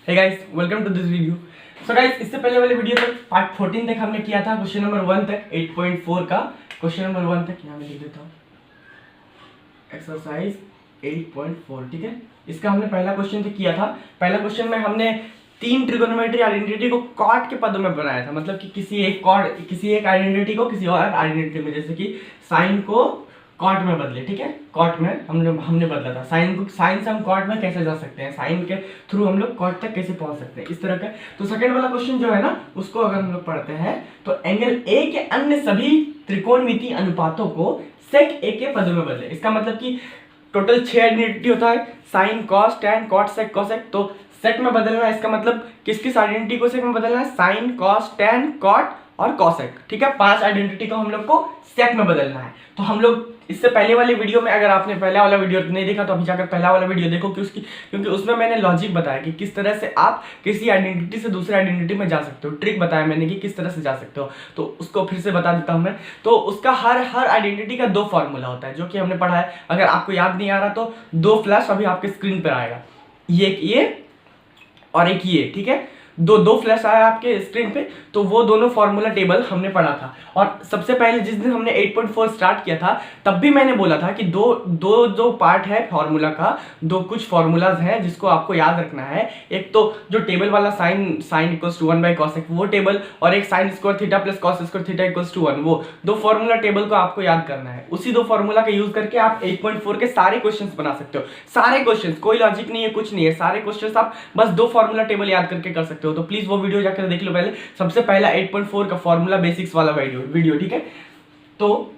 Hey guys, welcome to this video. So guys, इससे पहले वाले वीडियो में पार्ट 14 तक हमने किया था, क्वेश्चन नंबर 1 तक 8.4 का क्वेश्चन नंबर 1 तक यहाँ मैं लिख देता हूँ, एक्सरसाइज 8.4। ठीक है, इसका हमने पहला क्वेश्चन तो किया था। पहला क्वेश्चन में हमने तीन ट्रिगोनोमेट्री आइडेंटिटी को कॉट के पदों में बनाया था, मतलब कि किसी एक आइडेंटिटी को किसी और आइडेंटिटी में, जैसे कि साइन को कॉट में बदले। ठीक है, कॉट में हमने बदला था साइन से हम कॉट में कैसे जा सकते हैं, साइन के थ्रू हम लोग कॉट तक कैसे पहुंच सकते हैं, इस तरह का। तो सेकंड वाला क्वेश्चन जो है ना, उसको अगर हम लोग पढ़ते हैं तो एंगल ए के अन्य सभी त्रिकोणमितीय अनुपातों को सेक ए के पदों में बदले। इसका मतलब कि टोटल 6 आइडेंटिटी होता है, sine cos tan cot sec cosec. तो सेक में बदलना है, इसका मतलब किस किस आइडेंटिटी को सेक में बदलना है, साइन कॉस टैन कॉट और कॉसेक। ठीक है, 5 आइडेंटिटी को हम लोग को सेक में बदलना है। तो हम लोग इससे पहले वाले वीडियो में, अगर आपने पहला वाला वीडियो नहीं देखा तो अभी जाकर पहला वाला वीडियो देखो, क्योंकि उसमें मैंने लॉजिक बताया कि किस तरह से आप किसी आइडेंटिटी से दूसरे आइडेंटिटी में जा सकते हो। ट्रिक बताया मैंने कि किस तरह से जा सकते हो, तो उसको फिर से बता देता हूं मैं। तो उसका हर आइडेंटिटी का 2 फॉर्मूला होता है, जो कि हमने पढ़ा है। अगर आपको याद नहीं आ रहा तो 2 फ्लैश अभी आपके स्क्रीन पर आएगा, ये और एक ये। ठीक है, दो फ्लैश आया आपके स्क्रीन पे, तो वो दोनों फॉर्मूला टेबल हमने पढ़ा था। और सबसे पहले जिस दिन हमने 8.4 स्टार्ट किया था, तब भी मैंने बोला था कि दो पार्ट है फॉर्मूला का, दो कुछ फॉर्मूलाज हैं जिसको आपको याद रखना है। एक तो जो टेबल वाला साइन इक्वल्स टू 1/cos वो टेबल, और एक sine square theta plus cos square theta equals to 1, वो 2 फॉर्मूला टेबल को आपको याद करना है। उसी 2 फॉर्मूला का यूज करके आप 8.4 के सारे क्वेश्चंस बना सकते हो। सारे क्वेश्चंस, कोई लॉजिक नहीं है, कुछ नहीं है, सारे क्वेश्चंस आप बस 2 फॉर्मूला टेबल याद करके कर सकते हो। तो प्लीज वो वीडियो जाकर देख लो पहले, सबसे पहला 8.4 का फॉर्मूला बेसिक्स वाला वीडियो। ठीक है, तो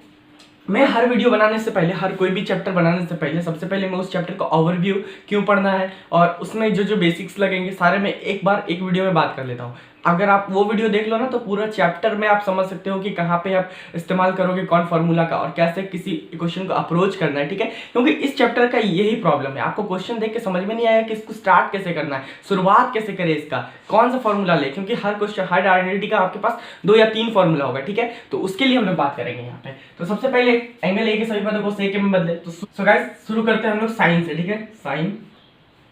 मैं हर वीडियो बनाने से पहले, हर कोई भी चैप्टर बनाने से पहले, सबसे पहले मैं उस चैप्टर का ओवरव्यू क्यों पढ़ना है और उसमें जो बेसिक्स लगेंगे सारे मैं एक बार एक वीडियो में बात कर लेता हूँ। अगर आप वो वीडियो देख लो ना, तो पूरा चैप्टर में आप समझ सकते हो कि कहाँ पे आप इस्तेमाल करोगे कौन फॉर्मूला का, और कैसे किसी क्वेश्चन को अप्रोच करना है। ठीक है, क्योंकि इस चैप्टर का यही प्रॉब्लम है, आपको क्वेश्चन देख के समझ में नहीं आएगा कि इसको स्टार्ट कैसे करना है, शुरुआत कैसे करें, इसका कौन सा फॉर्मूला ले, क्योंकि हर क्वेश्चन, हर आइडेंटिटी का आपके पास 2 या 3 फॉर्मूला होगा। ठीक है, तो उसके लिए हम लोग बात करेंगे यहाँ पे। तो सबसे पहले एंगल ए के सभी पदों को सेक में बदले। तो सो गाइस, शुरू करते हैं हम लोग साइन से। ठीक है, साइन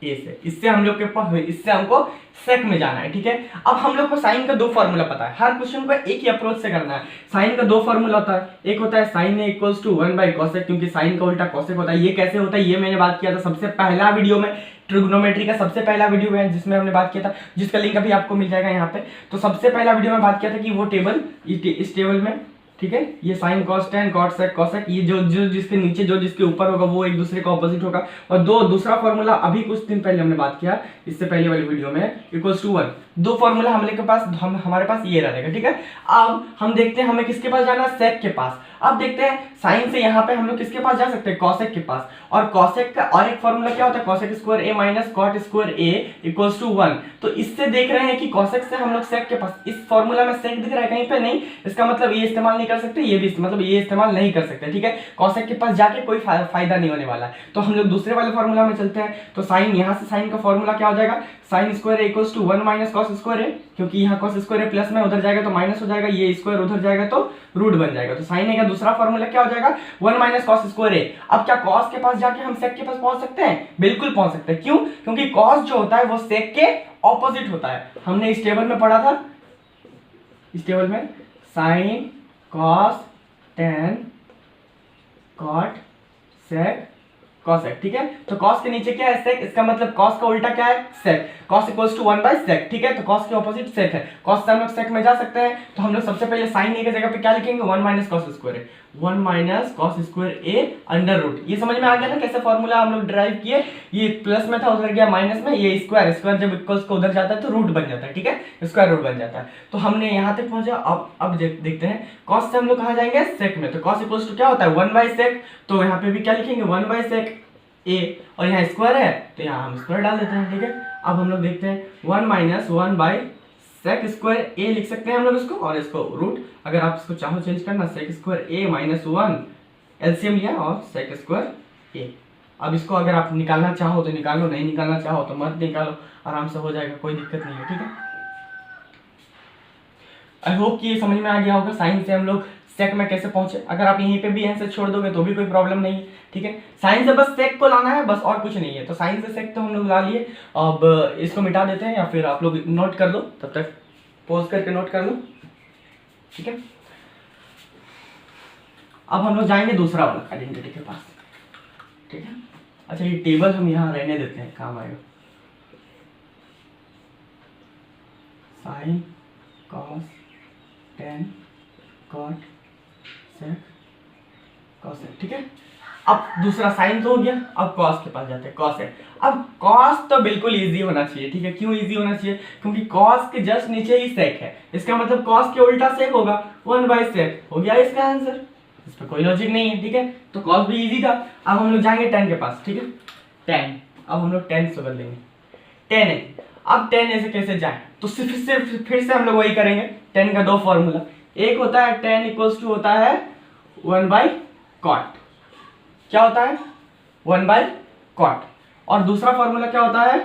ए से, इससे हम लोग के पास, इससे हमको सेक में जाना है। ठीक है, अब हम लोग को साइन का 2 फॉर्मूला पता है, हर क्वेश्चन को एक ही अप्रोच से करना है। साइन का 2 फॉर्मूला होता है, एक होता है sign A equals to 1/cos, क्योंकि साइन का उल्टा कॉसेक होता है। ये कैसे होता है, ये मैंने बात किया था सबसे पहला वीडियो में, ट्रिग्नोमेट्री का सबसे पहला वीडियो है जिसमें हमने बात किया था, जिसका लिंक अभी आपको मिल जाएगा यहाँ पे। तो सबसे पहला वीडियो में बात किया था कि वो टेबल, इस टेबल में, ठीक है, ये sine cos tan cot sec cosec, ये जो जिसके नीचे जो जिसके ऊपर होगा वो एक दूसरे का ऑपोजिट होगा। और दूसरा फॉर्मूला अभी कुछ दिन पहले हमने बात किया, इससे पहले वाली वीडियो में, इक्वल्स टू 1। 2 फॉर्मूला हमारे पास ये रहेगा। ठीक है, अब हम देखते हैं हमें किसके पास जाना है, सेक के पास। अब देखते हैं साइन से यहाँ पे हम लोग किसके पास जा सकते हैं, कॉसेक के पास। और कॉसेक का और एक फॉर्मूला क्या होता है, cosec square A minus cot square A equals to 1। तो इससे देख रहे हैं कि कॉसेक से हम लोग सेक के पास, इस फॉर्मूला में सेक दिख रहा है कहीं पे, नहीं, इसका मतलब ये इस्तेमाल नहीं कर सकते, ये भी मतलब ये इस्तेमाल नहीं कर सकते। ठीक है, कॉसेक के पास जाके कोई फायदा नहीं होने वाला है। तो हम लोग दूसरे वाले फॉर्मूला में चलते हैं। तो साइन, यहाँ से साइन का फॉर्मूला क्या हो जाएगा, sine square equals to 1 minus cos square A, क्योंकि यहाँ कॉस स्क्वायर प्लस में उधर जाएगा तो माइनस हो जाएगा, ये स्क्वायर उधर जाएगा तो रूट बन जाएगा। तो साइन ए का दूसरा फॉर्मूला क्या हो जाएगा, 1 माइनस कॉस स्क्वायर ए। अब क्या कॉस के पास जाके हम सेक के पास पहुंच सकते हैं, बिल्कुल पहुंच सकते हैं। क्यों, क्योंकि कॉस जो होता है वो सेक के ऑपोजिट होता है। हमने इस टेबल में पढ़ा था, इस टेबल में sine cos tan cot sec cosec. ठीक है, तो कॉस के नीचे क्या है, सेक, इसका मतलब कॉस का उल्टा क्या है, सेक। Cos equals to 1/sec। ठीक है, तो कॉस के ऑपोजिट सेक है, कॉस से हम लोग सेक में जा सकते हैं। तो हम लोग सबसे पहले साइन ए की जगह पे क्या लिखेंगे, 1 minus cos square A, 1 minus cos square A under root. ये समझ में आ गया ना कैसे फॉर्मूला हम लोग ड्राइव किए, ये प्लस में था उधर गया माइनस में, ये स्क्वायर जब इक्वल्स को उधर जाता है तो रूट बन जाता है। ठीक है, स्क्वायर रूट बन जाता है। तो हमने यहाँ तक पहुंचा। अब देखते हैं कॉस से हम लोग कहाँ जाएंगे, सेक में। तो कॉस इक्वल्स टू क्या होता है, 1/sec। तो यहाँ पे भी क्या लिखेंगे, 1/sec ए, और यहाँ स्क्वायर है तो यहाँ हम स्क्वायर डाल देते हैं। ठीक है, अब हम लोग देखते हैं 1 माइनस 1/sec स्क्वायर ए लिख सकते हैं हम लोग इसको, और इसको रूट, अगर आप इसको चाहो चेंज करना, sec square A minus 1 LCM लिया और sec स्क्वायर ए। अब इसको अगर आप निकालना चाहो तो निकालो, नहीं निकालना चाहो तो मत निकालो, आराम से हो जाएगा, कोई दिक्कत नहीं है। ठीक है, आई होप कि ये समझ में आ गया होगा। साइन से हम लोग सेक में कैसे पहुंचे। अगर आप यहीं पे भी आंसर छोड़ दोगे तो भी कोई प्रॉब्लम नहीं है, ठीक है। साइन से बस सेक को लाना है, बस और कुछ नहीं है। तो साइन से सेक तो हम लोग ला लिए, अब इसको मिटा देते हैं, या फिर आप लोग नोट कर लो, तब तक पॉज करके नोट कर लो, ठीक है। अब हम लोग जाएंगे दूसरा वाला आइडेंटिटी के पास, ठीक है। अच्छा, ये टेबल हम यहाँ रहने देते हैं, काम आएगा। Sign, cos, ten, cot, sec, cosec, ठीक है। अब दूसरा साइन तो हो गया, अब कॉस के पास जाते हैं, कॉसेक। अब कॉस तो बिल्कुल इजी होना चाहिए, ठीक है। क्यों इजी होना चाहिए? क्योंकि कॉस के जस्ट नीचे ही सेक है, इसका मतलब कॉस के उल्टा सेक होगा, 1/sec हो गया इसका आंसर। इस पर कोई लॉजिक नहीं है, ठीक है। तो कॉस भी इजी था। अब हम लोग जाएंगे टेन के पास, ठीक है। टेन, अब हम लोग टेन से बदलेंगे, टेन है। अब टेन ऐसे कैसे जाए, तो सिर्फ फिर से हम लोग वही करेंगे। टेन का दो फॉर्मूला, एक होता है टेन इक्वल्स टू होता है 1/cot, क्या होता है 1/cot, और दूसरा फॉर्मूला क्या होता है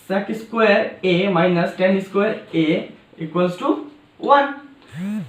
sec square a minus tan square a equals to 1।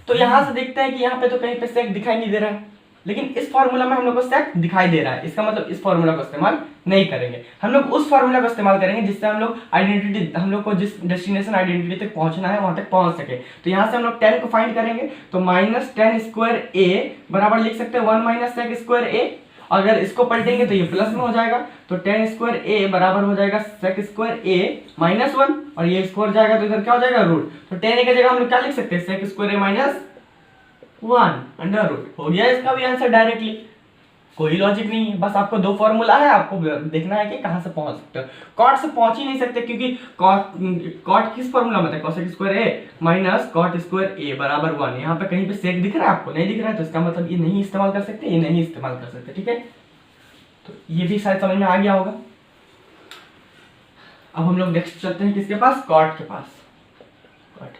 तो यहां से देखते हैं कि यहाँ पे तो कहीं पे sec दिखाई नहीं दे रहा है, लेकिन इस फॉर्मूला में हम लोग को sec दिखाई दे रहा है। इसका मतलब इस फॉर्मूला का इस्तेमाल नहीं करेंगे, हम लोग उस फॉर्मूला का इस्तेमाल करेंगे जिससे हम लोग आइडेंटिटी, हम लोग को जिस डेस्टिनेशन आइडेंटिटी तक पहुंचना है वहां तक पहुंच सके। तो यहाँ से हम लोग 10 को फाइंड करेंगे, तो माइनस टेन स्क्वायर a बराबर लिख सकते हैं 1 माइनस सेक स्क्वायर a। अगर इसको पलटेंगे तो ये प्लस में हो जाएगा, तो टेन स्क्वायर a बराबर हो जाएगा सेक स्क्वायर a माइनस 1, और ये स्क्वायर जाएगा तो इधर क्या हो जाएगा रूट। तो 10 की जगह हम लोग क्या लिख सकते हैं सेक square a minus 1 under root. हो गया इसका भी आंसर डायरेक्टली, कोई लॉजिक नहीं है। बस आपको दो फॉर्मूला है, आपको देखना है कि कहां से पहुंच सकते हो। कॉट से पहुंच ही नहीं सकते, क्योंकि कॉट किस फॉर्मूला में था, cosec square a minus cot square a बराबर 1। यहाँ पे कहीं पे सेक दिख रहा है आपको, नहीं दिख रहा है, तो इसका मतलब ये नहीं इस्तेमाल कर सकते, ये नहीं इस्तेमाल कर सकते, ठीक है। तो ये भी शायद समझ में आ गया होगा। अब हम लोग नेक्स्ट चलते हैं किसके पास, कॉट के पास। कॉट,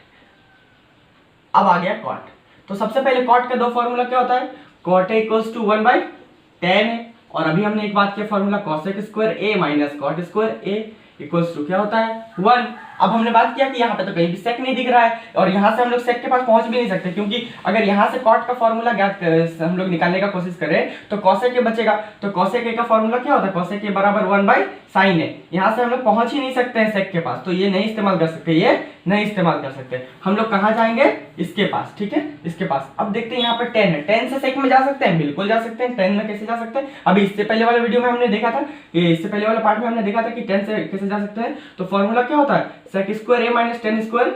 अब आ गया कॉट। तो सबसे पहले कॉट का दो फॉर्मूला क्या होता है, कॉट a इक्वल्स टू 1/10 है, और अभी हमने एक बात किया formula cosec square a minus cot square a equals to क्या होता है 1। अब हमने बात किया कि यहाँ पे तो कहीं भी सेक नहीं दिख रहा है, और यहाँ से हम लोग सेक के पास पहुंच भी नहीं सकते, क्योंकि अगर यहाँ से कॉट का फॉर्मूला ज्ञात हम लोग निकालने का कोशिश करें तो कोसेक a बचेगा। तो कोसेक a का फॉर्मूला क्या होता है, कोसेक a बराबर 1/sin a। यहाँ से हम लोग पहुंच ही नहीं सकते हैं सेक के पास, तो ये नहीं इस्तेमाल कर सकते, ये नहीं इस्तेमाल कर सकते। हम लोग कहाँ जाएंगे, इसके पास, ठीक है, इसके पास। अब देखते हैं यहाँ पे 10 है, 10 से सेक में जा सकते हैं, बिल्कुल जा सकते हैं। 10 में कैसे जा सकते हैं, अभी इससे पहले वाले वीडियो में हमने देखा था, इससे पहले वाले पार्ट में हमने देखा था कि 10 से कैसे जा सकते हैं। तो फॉर्मूला क्या होता है sec square a minus tan square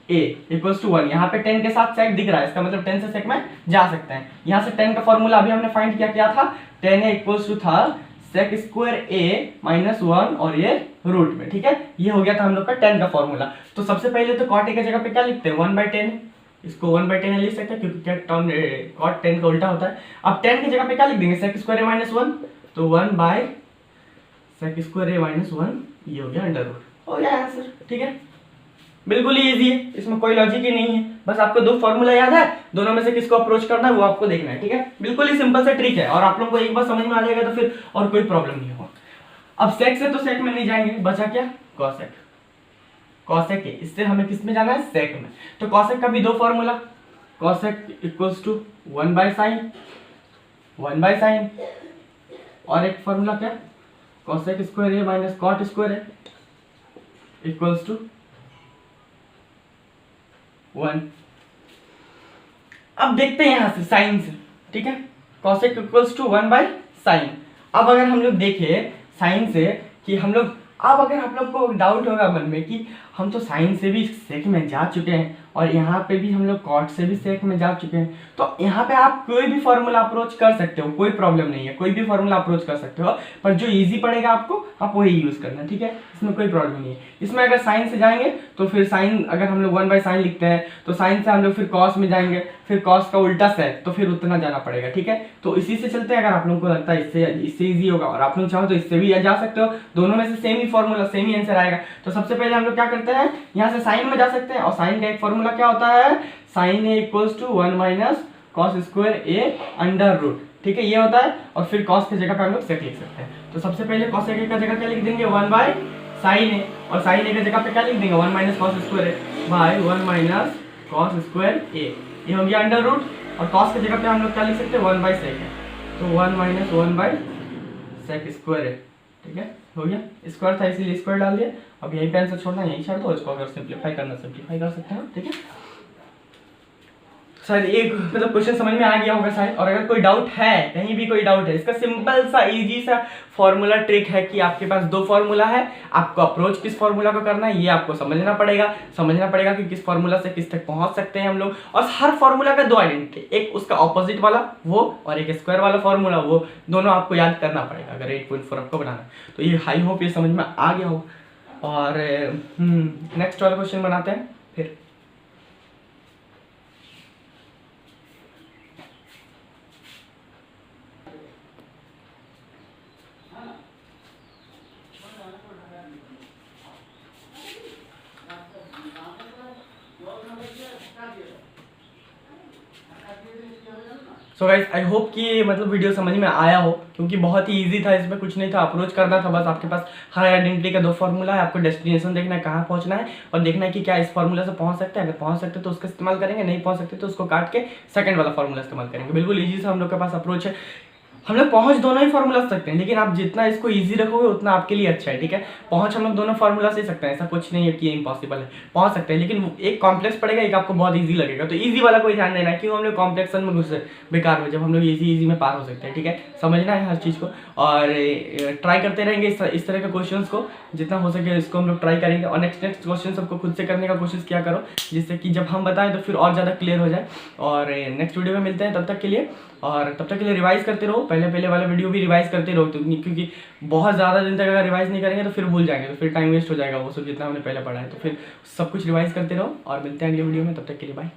a equals to 1। यहाँ पे 10 के साथ सेक दिख रहा है, इसका मतलब 10 से सेक में जा सकते हैं। यहाँ से 10 का फॉर्मूला अभी हमने फाइंड किया, क्या था 10 a इक्वल्स टू था सेक स्क्वायर a माइनस 1 और ये रूट में, ठीक है। ये हो गया था हम लोग का 10 का फॉर्मूला। तो सबसे पहले तो कॉट a की जगह पे क्या लिखते हैं 1/10, इसको 1/10 लिख सकते हैं, क्योंकि कॉट 10 का उल्टा होता है। अब 10 की जगह पे क्या लिख देंगे सेक स्क्वायर a माइनस 1, तो 1/सेक स्क्वायर a माइनस 1, ये हो गया अंडर रूट, हो गया आंसर, ठीक है। बिल्कुल ही इजी है, इसमें कोई लॉजिक ही नहीं है। बस आपको दो फॉर्मूला याद है, दोनों में से किसको अप्रोच करना है वो आपको देखना है, ठीक है। बिल्कुल ही सिंपल सा ट्रिक है, और आप लोगों को एक बार समझ में आ जाएगा तो फिर और कोई प्रॉब्लम नहीं होगा। अब सेक से तो सेक में नहीं जाएंगे, बचा क्या कॉसेक। कॉसेक है, इससे हमें किस में जाना है सेक में। तो कॉसेक का भी दो formula, cosec equals to 1/sin, और एक फॉर्मूला क्या cosec square a minus cot square a equals to 1। अब देखते हैं यहां से साइन से, ठीक है, कॉसेक इक्वल्स टू 1/sin। अब अगर हम लोग देखें साइन से कि हम लोग, अब अगर आप लोग को डाउट होगा मन में कि हम तो साइन से भी सेक में जा चुके हैं और यहाँ पे भी हम लोग कॉट से भी सेक में जा चुके हैं, तो यहाँ पे आप कोई भी फॉर्मूला अप्रोच कर सकते हो, कोई प्रॉब्लम नहीं है, कोई भी फॉर्मूला अप्रोच कर सकते हो, पर जो इजी पड़ेगा आपको आप वही यूज करना, ठीक है। इसमें कोई प्रॉब्लम नहीं है। इसमें अगर साइन से जाएंगे तो फिर साइन, अगर हम लोग 1/sin लिखते हैं तो साइन से हम लोग फिर कॉस में जाएंगे, फिर कॉस का उल्टा सेक, तो फिर उतना जाना पड़ेगा, ठीक है। तो इसी से चलते हैं, अगर आप लोगों को लगता है इससे ईजी होगा और आप लोग चाहो तो इससे भी जा सकते हो, दोनों में से सेम ही फॉर्मूला, सेम ही आंसर आएगा। तो सबसे पहले हम लोग क्या करते हैं, यहाँ से साइन में जा सकते हैं, और साइन का एक फॉर्मूला क्या होता है sin a equals to 1 minus cos square a under root, ठीक है, ये होता है। और फिर कॉस की जगह पे हम लोग सेक लिख सकते हैं। तो सबसे पहले कॉस a का जगह क्या लिख देंगे 1/sin a, और sin a की जगह पे क्या लिख देंगे 1 minus cos square a by 1 minus cos square a, ये हो गया अंडर रूट। और कॉस की जगह पे हम लोग क्या लिख सकते हैं 1 बाई सेक है, तो 1 माइनस 1 बाई सेक स्क्वायर है, ठीक है, हो गया। स्क्वायर था इसीलिए स्क्वायर डाल दिया। अब यहीं पे आंसर छोड़ना, यहीं छोड़ दो, इसको अगर सिंप्लीफाई करना सिंप्लीफाई कर सकते हैं, ठीक है। शायद एक मतलब क्वेश्चन समझ में आ गया होगा शायद। और अगर कोई डाउट है, कहीं भी कोई डाउट है, इसका सिंपल सा इजी सा फॉर्मूला ट्रिक है कि आपके पास 2 फॉर्मूला है, आपको अप्रोच किस फॉर्मूला को करना है ये आपको समझना पड़ेगा कि किस फॉर्मूला से किस तक पहुंच सकते हैं हम लोग। और हर फॉर्मूला का 2 आइडेंटिटी, एक उसका ऑपोजिट वाला वो और एक स्क्वायर वाला फॉर्मूला वो, दोनों आपको याद करना पड़ेगा अगर 8.4 आपको बनाना है। तो ये आई होप ये समझ में आ गया हो। और नेक्स्ट वाला क्वेश्चन बनाते हैं फिर। सो गाइस आई होप कि मतलब वीडियो समझ में आया हो, क्योंकि बहुत ही इजी था, इसमें कुछ नहीं था, अप्रोच करना था बस। आपके पास हर आइडेंटिटी का 2 फॉर्मूला है, आपको डेस्टिनेशन देखना है, कहाँ पहुंचना है, और देखना है कि क्या इस फॉर्मूला से पहुंच सकते हैं। अगर पहुंच सकते तो उसका इस्तेमाल करेंगे, नहीं पहुंच सकते तो उसको काट के सेकंड वाला फॉर्मूला इस्तेमाल करेंगे। बिल्कुल ईजी सा हम लोग के पास अप्रोच है। हम लोग पहुंच दोनों ही फॉर्मूला सकते हैं, लेकिन आप जितना इसको इजी रखोगे उतना आपके लिए अच्छा है, ठीक है। पहुंच हम लोग दोनों फॉर्मूला से सकते हैं, ऐसा कुछ नहीं है कि ये इम्पॉसिबल है, पहुंच सकते हैं, लेकिन एक कॉम्प्लेक्स पड़ेगा, एक आपको बहुत इजी लगेगा। तो इजी वाला कोई ध्यान देना है, क्यों हम लोग कॉम्प्लेक्सन में घुसे बेकार हो, जब हम लोग इजी में पार हो सकते हैं, ठीक है। समझना है हर चीज़ को और ट्राई करते रहेंगे इस तरह के क्वेश्चन को, जितना हो सके इसको हम लोग ट्राई करेंगे। और नेक्स्ट क्वेश्चन सबको खुद से करने का कोशिश किया करो, जिससे कि जब हम बताएं तो फिर और ज़्यादा क्लियर हो जाए। और नेक्स्ट वीडियो में मिलते हैं, तब तक के लिए। और तब तक के लिए रिवाइज करते रहो, पहले वाला वीडियो भी रिवाइज करते रहो, क्योंकि बहुत ज़्यादा दिन तक अगर रिवाइज नहीं करेंगे तो फिर भूल जाएंगे, तो फिर टाइम वेस्ट हो जाएगा वो सब जितना हमने पहले पढ़ा है। तो फिर सब कुछ रिवाइज करते रहो और मिलते हैं अगले वीडियो में, तब तक के लिए बाय।